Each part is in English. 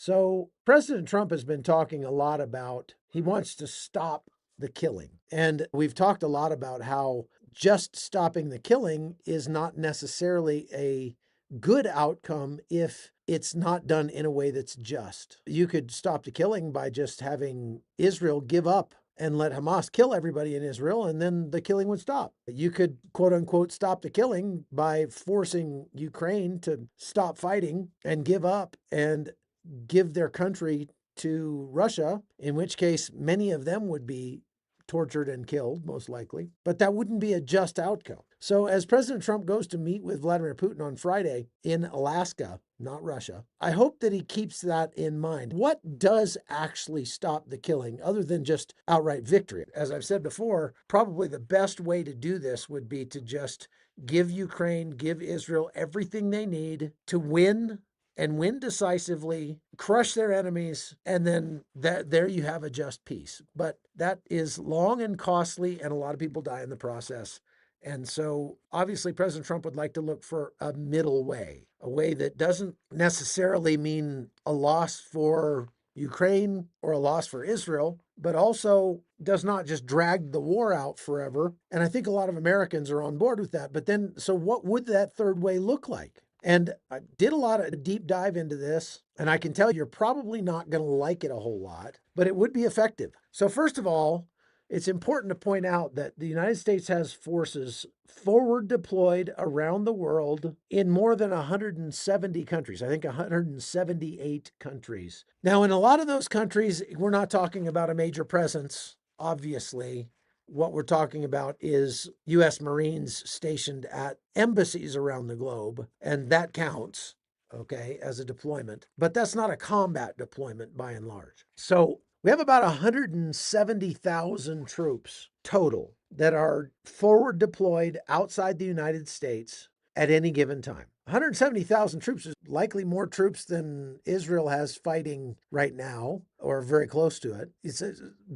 So President Trump has been talking a lot about he wants to stop the killing. And we've talked a lot about how just stopping the killing is not necessarily a good outcome if it's not done in a way that's just. You could stop the killing by just having Israel give up and let Hamas kill everybody in Israel, and then the killing would stop. You could, quote unquote, stop the killing by forcing Ukraine to stop fighting and give up and give their country to Russia, in which case many of them would be tortured and killed, most likely. But that wouldn't be a just outcome. So, as President Trump goes to meet with Vladimir Putin on Friday in Alaska, not Russia, I hope that he keeps that in mind. What does actually stop the killing other than just outright victory? As I've said before, probably the best way to do this would be to just give Ukraine, give Israel everything they need to win and win decisively, crush their enemies, and then there you have a just peace. But that is long and costly, and a lot of people die in the process. And so obviously President Trump would like to look for a middle way, a way that doesn't necessarily mean a loss for Ukraine or a loss for Israel, but also does not just drag the war out forever. And I think a lot of Americans are on board with that. But then, so what would that third way look like? And I did a lot of deep dive into this, and I can tell you're probably not going to like it a whole lot, but it would be effective. So, first of all, it's important to point out that the United States has forces forward deployed around the world in more than 170 countries. I think 178 countries. Now, in a lot of those countries, we're not talking about a major presence, obviously. What we're talking about is U.S. Marines stationed at embassies around the globe, and that counts, okay, as a deployment. But that's not a combat deployment by and large. So we have about 170,000 troops total that are forward deployed outside the United States at any given time. 170,000 troops is likely more troops than Israel has fighting right now, or very close to it. It's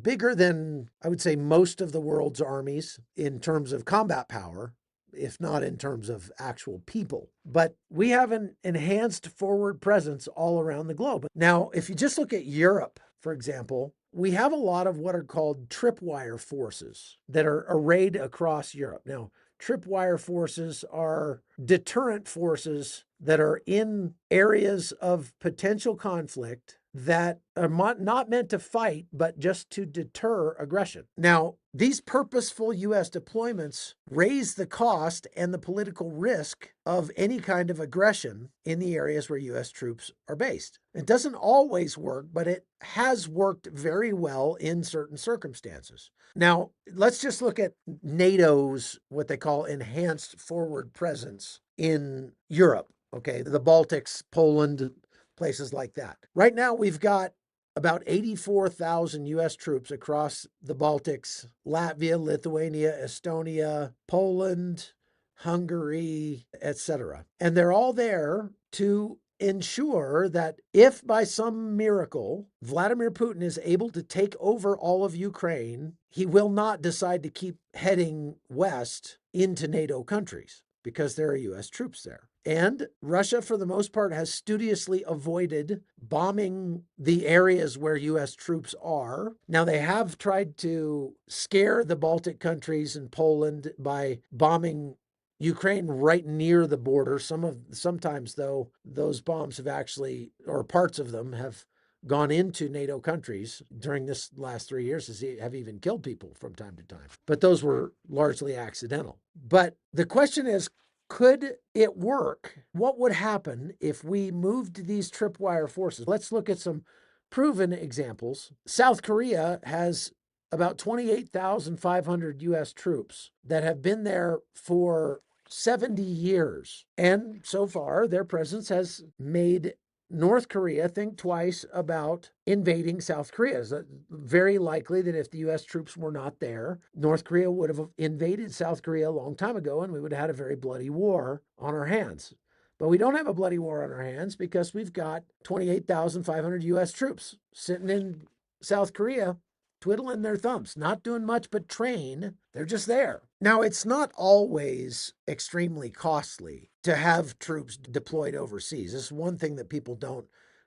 bigger than, I would say, most of the world's armies in terms of combat power, if not in terms of actual people. But we have an enhanced forward presence all around the globe. Now, if you just look at Europe, for example, we have a lot of what are called tripwire forces that are arrayed across Europe. Now, tripwire forces are deterrent forces that are in areas of potential conflict that are not meant to fight, but just to deter aggression. Now, these purposeful U.S. deployments raise the cost and the political risk of any kind of aggression in the areas where U.S. troops are based. It doesn't always work, but it has worked very well in certain circumstances. Now, let's just look at NATO's what they call enhanced forward presence in Europe, okay? The Baltics, Poland, places like that. Right now, we've got about 84,000 U.S. troops across the Baltics, Latvia, Lithuania, Estonia, Poland, Hungary, etc. And they're all there to ensure that if by some miracle Vladimir Putin is able to take over all of Ukraine, he will not decide to keep heading west into NATO countries because there are U.S. troops there. And Russia, for the most part, has studiously avoided bombing the areas where U.S. troops are. Now, they have tried to scare the Baltic countries and Poland by bombing Ukraine right near the border. Sometimes, though, those bombs have actually, or parts of them have gone into NATO countries during this last 3 years, have even killed people from time to time. But those were largely accidental. But the question is, could it work? What would happen if we moved these tripwire forces? Let's look at some proven examples. South Korea has about 28,500 U.S. troops that have been there for 70 years. And so far, their presence has made North Korea think twice about invading South Korea. It's very likely that if the U.S. troops were not there, North Korea would have invaded South Korea a long time ago, and we would have had a very bloody war on our hands. But we don't have a bloody war on our hands because we've got 28,500 U.S. troops sitting in South Korea twiddling their thumbs, not doing much but train. They're just there. Now, it's not always extremely costly to have troops deployed overseas. This is one thing that people don't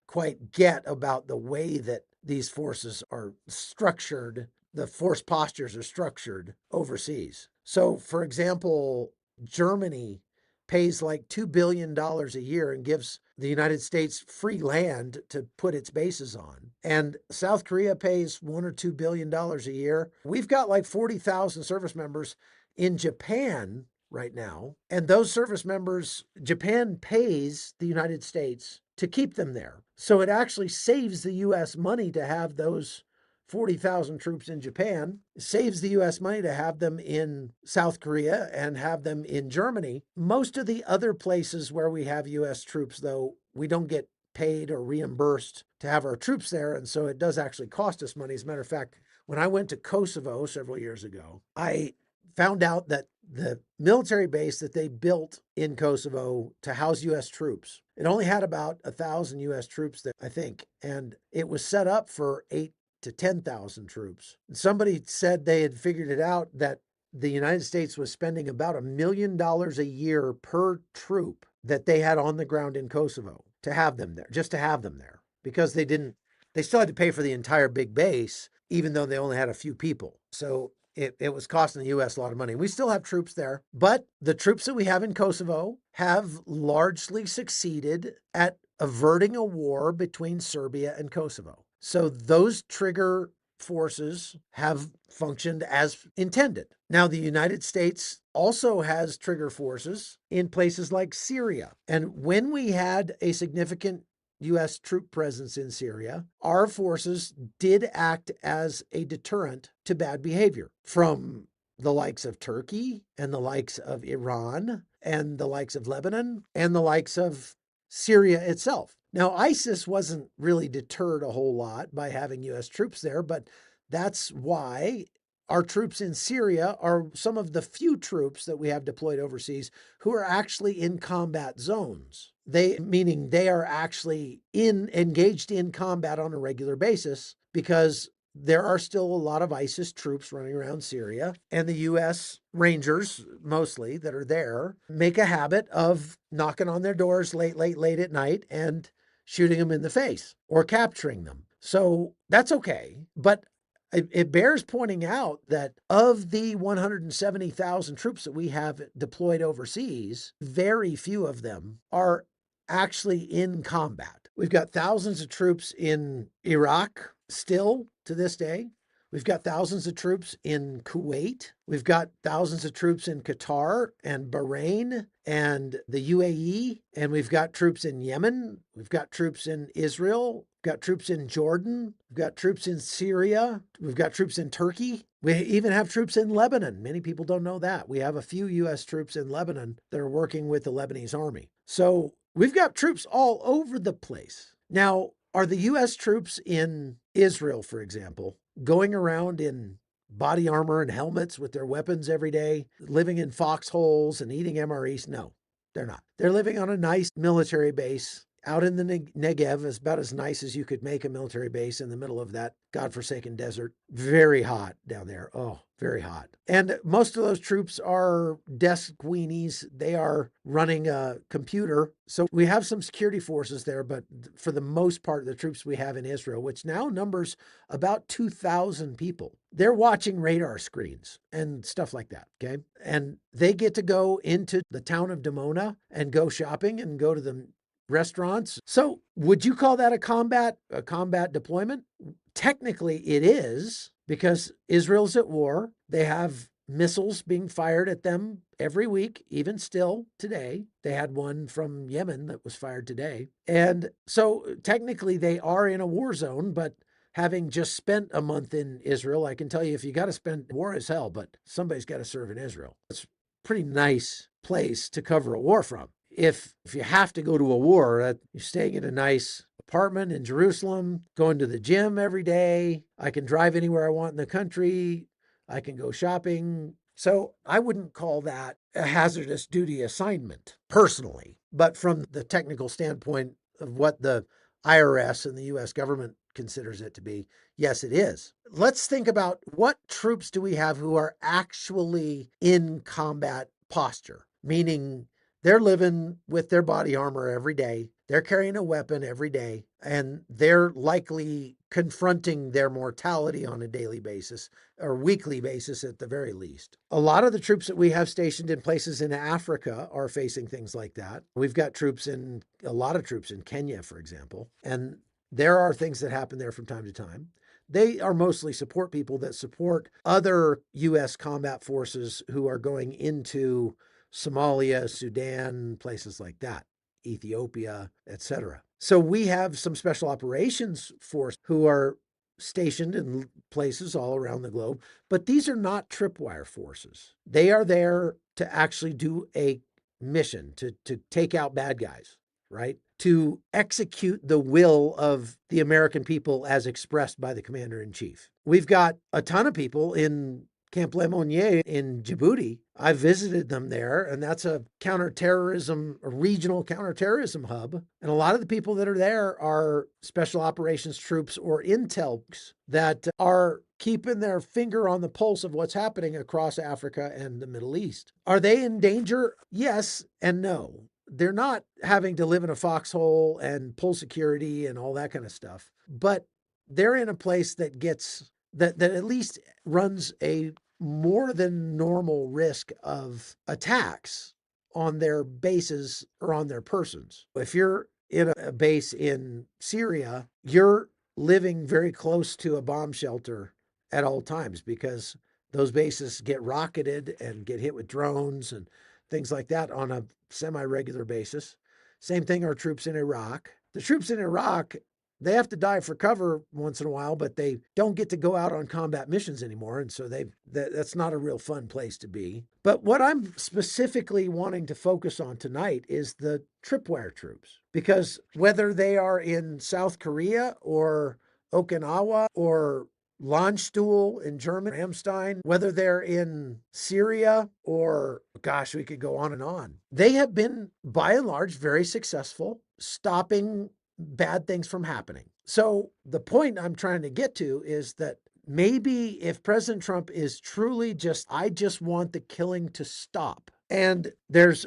quite get about the way that these forces are structured, the force postures are structured overseas. So, for example, Germany pays like $2 billion a year and gives the United States free land to put its bases on. And South Korea pays $1 or $2 billion a year. We've got like 40,000 service members in Japan right now. And those service members, Japan pays the United States to keep them there. So it actually saves the US money to have those 40,000 troops in Japan. It saves the US money to have them in South Korea and have them in Germany. Most of the other places where we have US troops, though, we don't get paid or reimbursed to have our troops there. And so it does actually cost us money. As a matter of fact, when I went to Kosovo several years ago, I found out that the military base that they built in Kosovo to house U.S. troops, it only had about 1,000 U.S. troops there, I think, and it was set up for 8 to 10,000 troops. And somebody said they had figured it out that the United States was spending about $1 million a year per troop that they had on the ground in Kosovo to have them there, just to have them there, because they still had to pay for the entire big base, even though they only had a few people. So it was costing the U.S. a lot of money. We still have troops there, but the troops that we have in Kosovo have largely succeeded at averting a war between Serbia and Kosovo. So those trigger forces have functioned as intended. Now, the United States also has trigger forces in places like Syria. And when we had a significant U.S. troop presence in Syria, our forces did act as a deterrent to bad behavior from the likes of Turkey and the likes of Iran and the likes of Lebanon and the likes of Syria itself. Now, ISIS wasn't really deterred a whole lot by having U.S. troops there, but that's why our troops in Syria are some of the few troops that we have deployed overseas who are actually in combat zones. Meaning they are actually engaged in combat on a regular basis, because there are still a lot of ISIS troops running around Syria, and the U.S. Rangers, mostly, that are there, make a habit of knocking on their doors late at night and shooting them in the face or capturing them. So that's okay. But it bears pointing out that of the 170,000 troops that we have deployed overseas, very few of them are actually in combat. We've got thousands of troops in Iraq still to this day. We've got thousands of troops in Kuwait. We've got thousands of troops in Qatar and Bahrain and the UAE. And we've got troops in Yemen. We've got troops in Israel. We've got troops in Jordan. We've got troops in Syria. We've got troops in Turkey. We even have troops in Lebanon. Many people don't know that. We have a few U.S. troops in Lebanon that are working with the Lebanese army. So we've got troops all over the place. Now, are the U.S. troops in Israel, for example, going around in body armor and helmets with their weapons every day, living in foxholes and eating MREs? No, they're not. They're living on a nice military base out in the Negev. Is about as nice as you could make a military base in the middle of that godforsaken desert. Very hot down there. Oh, very hot. And most of those troops are desk weenies. They are running a computer. So we have some security forces there, but for the most part, the troops we have in Israel, which now numbers about 2,000 people, they're watching radar screens and stuff like that, okay? And they get to go into the town of Dimona and go shopping and go to the restaurants. So would you call that a combat deployment? Technically it is, because Israel's at war. They have missiles being fired at them every week, even still today. They had one from Yemen that was fired today. And so technically they are in a war zone, but having just spent a month in Israel, I can tell you, if you got to spend, war is hell, but somebody's got to serve in Israel. It's a pretty nice place to cover a war from. If you have to go to a war, you're staying in a nice apartment in Jerusalem, going to the gym every day. I can drive anywhere I want in the country. I can go shopping. So I wouldn't call that a hazardous duty assignment personally. But from the technical standpoint of what the IRS and the U.S. government considers it to be, yes, it is. Let's think about, what troops do we have who are actually in combat posture, meaning they're living with their body armor every day. They're carrying a weapon every day, and they're likely confronting their mortality on a daily basis or weekly basis at the very least. A lot of the troops that we have stationed in places in Africa are facing things like that. We've got a lot of troops in Kenya, for example, and there are things that happen there from time to time. They are mostly support people that support other U.S. combat forces who are going into Somalia, Sudan, places like that, Ethiopia, etc. So we have some special operations force who are stationed in places all around the globe, but these are not tripwire forces. They are there to actually do a mission, to take out bad guys, right? To execute the will of the American people as expressed by the commander in chief. We've got a ton of people in Camp Lemonnier in Djibouti. I visited them there, and that's a regional counterterrorism hub. And a lot of the people that are there are special operations troops or intel that are keeping their finger on the pulse of what's happening across Africa and the Middle East. Are they in danger? Yes and no. They're not having to live in a foxhole and pull security and all that kind of stuff, but they're in a place that at least runs a more than normal risk of attacks on their bases or on their persons. If you're in a base in Syria, you're living very close to a bomb shelter at all times because those bases get rocketed and get hit with drones and things like that on a semi-regular basis. Same thing our troops in Iraq. The troops in Iraq, they have to dive for cover once in a while, but they don't get to go out on combat missions anymore. And so that's not a real fun place to be. But what I'm specifically wanting to focus on tonight is the tripwire troops, because whether they are in South Korea or Okinawa or Landstuhl in German, Ramstein, whether they're in Syria or, gosh, we could go on and on. They have been, by and large, very successful stopping bad things from happening. So the point I'm trying to get to is that maybe if President Trump is truly I just want the killing to stop. And there's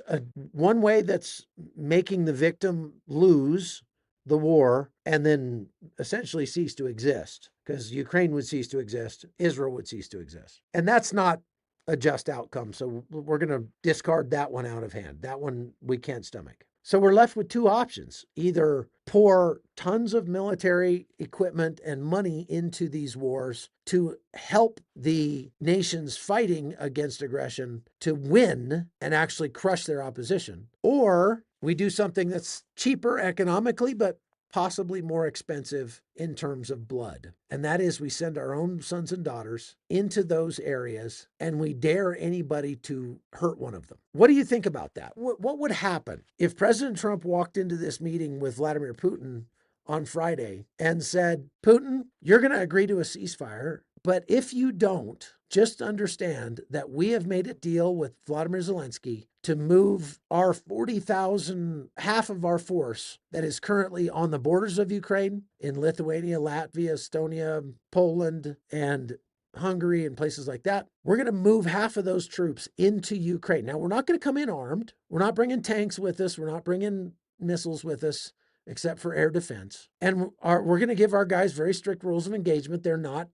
one way that's making the victim lose the war and then essentially cease to exist, because Ukraine would cease to exist, Israel would cease to exist. And that's not a just outcome. So we're going to discard that one out of hand. That one we can't stomach. So we're left with two options: either pour tons of military equipment and money into these wars to help the nations fighting against aggression to win and actually crush their opposition, or we do something that's cheaper economically, but possibly more expensive in terms of blood. And that is, we send our own sons and daughters into those areas and we dare anybody to hurt one of them. What do you think about that? What would happen if President Trump walked into this meeting with Vladimir Putin on Friday and said, Putin, you're going to agree to a ceasefire, but if you don't, just understand that we have made a deal with Vladimir Zelensky to move our 40,000, half of our force that is currently on the borders of Ukraine in Lithuania, Latvia, Estonia, Poland, and Hungary and places like that. We're going to move half of those troops into Ukraine. Now, we're not going to come in armed. We're not bringing tanks with us. We're not bringing missiles with us, except for air defense. And we're going to give our guys very strict rules of engagement. They're not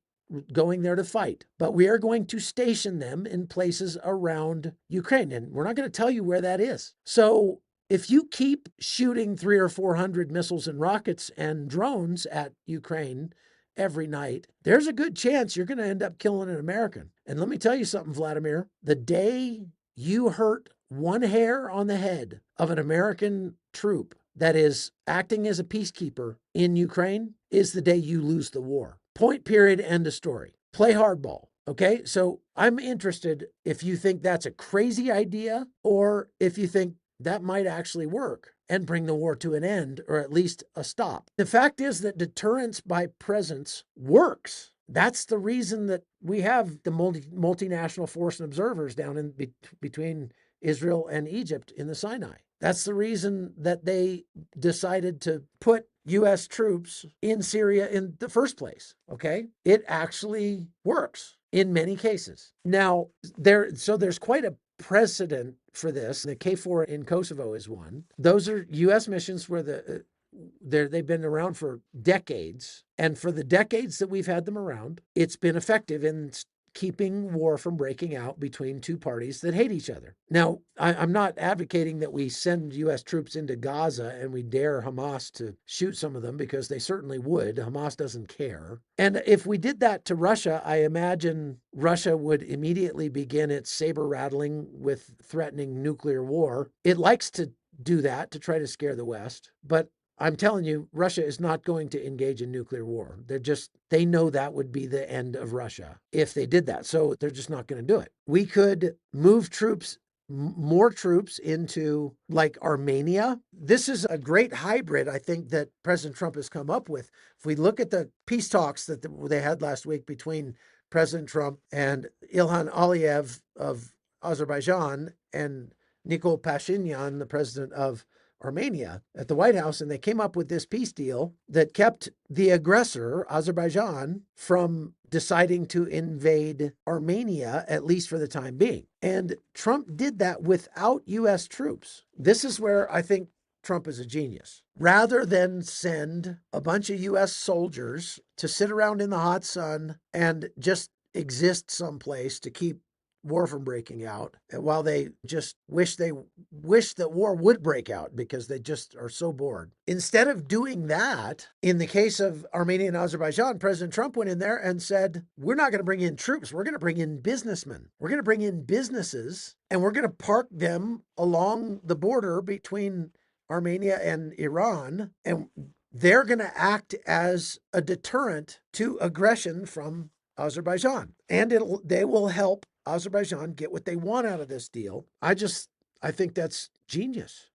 going there to fight, but we are going to station them in places around Ukraine. And we're not going to tell you where that is. So if you keep shooting 300 or 400 missiles and rockets and drones at Ukraine every night, there's a good chance you're going to end up killing an American. And let me tell you something, Vladimir, the day you hurt one hair on the head of an American troop that is acting as a peacekeeper in Ukraine is the day you lose the war. Point, period, end of story. Play hardball. Okay, so I'm interested if you think that's a crazy idea or if you think that might actually work and bring the war to an end or at least a stop. The fact is that deterrence by presence works. That's the reason that we have the multinational force and observers down in between Israel and Egypt in the Sinai. That's the reason that they decided to put U.S. troops in Syria in the first place, okay? It actually works in many cases. Now, there's quite a precedent for this. The KFOR in Kosovo is one. Those are U.S. missions where they've been around for decades. And for the decades that we've had them around, it's been effective in keeping war from breaking out between two parties that hate each other. Now, I'm not advocating that we send U.S. troops into Gaza and we dare Hamas to shoot some of them, because they certainly would. Hamas doesn't care. And if we did that to Russia, I imagine Russia would immediately begin its saber rattling with threatening nuclear war. It likes to do that to try to scare the West, but I'm telling you, Russia is not going to engage in nuclear war. They know that would be the end of Russia if they did that. So they're just not going to do it. We could move more troops into like Armenia. This is a great hybrid, I think, that President Trump has come up with. If we look at the peace talks that they had last week between President Trump and Ilham Aliyev of Azerbaijan and Nikol Pashinyan, the president of Armenia, at the White House, and they came up with this peace deal that kept the aggressor, Azerbaijan, from deciding to invade Armenia, at least for the time being. And Trump did that without U.S. troops. This is where I think Trump is a genius. Rather than send a bunch of U.S. soldiers to sit around in the hot sun and just exist someplace to keep war from breaking out, while they just wish that war would break out because they just are so bored. Instead of doing that, in the case of Armenia and Azerbaijan, President Trump went in there and said, we're not going to bring in troops. We're going to bring in businessmen. We're going to bring in businesses, and we're going to park them along the border between Armenia and Iran, and they're going to act as a deterrent to aggression from Azerbaijan. And they will help Azerbaijan get what they want out of this deal. I think that's genius.